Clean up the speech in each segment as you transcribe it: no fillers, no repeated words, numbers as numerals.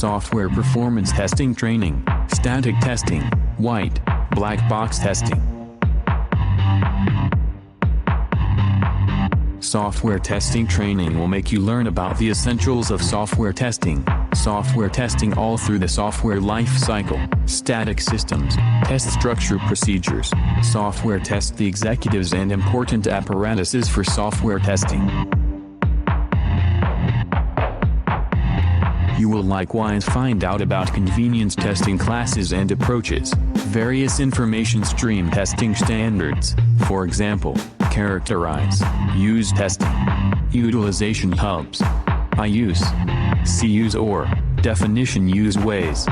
software performance testing training, static testing, white, black box testing. Software testing training will make you learn about the essentials of software testing all through the software life cycle, static systems, test structure procedures, software test the executives and important apparatuses for software testing. You will likewise find out about convenience testing classes and approaches, various information stream testing standards, for example, characterize, use testing, utilization hubs, IUs, CUs or definition use ways.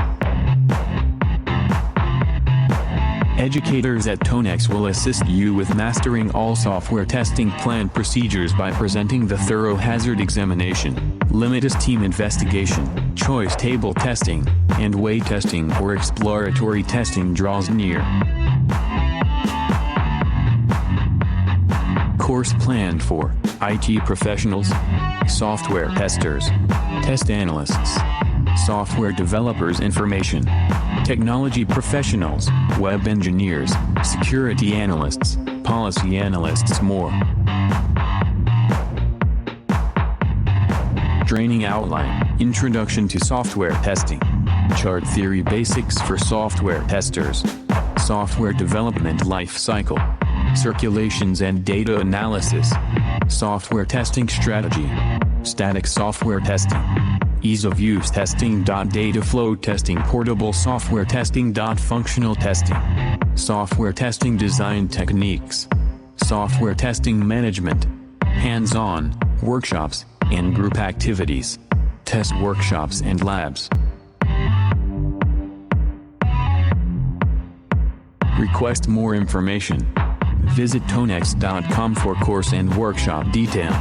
Educators at Tonex will assist you with mastering all software testing plan procedures by presenting the thorough hazard examination, limitless team investigation, choice table testing, and way testing or exploratory testing draws near. Course planned for IT professionals, software testers, test analysts, software developers, information technology professionals, web engineers, security analysts, policy analysts, more. Training outline, Introduction to Software Testing, Chart Theory Basics for Software Testers, Software Development Life Cycle, Circulations and Data Analysis, Software Testing Strategy, Static Software Testing, Ease of Use Testing. Data Flow Testing, Portable Software Testing. Functional Testing, Software Testing Design Techniques, Software Testing Management, Hands-on, Workshops, and Group Activities, Test Workshops and Labs. Request more information. Visit tonex.com for course and workshop detail.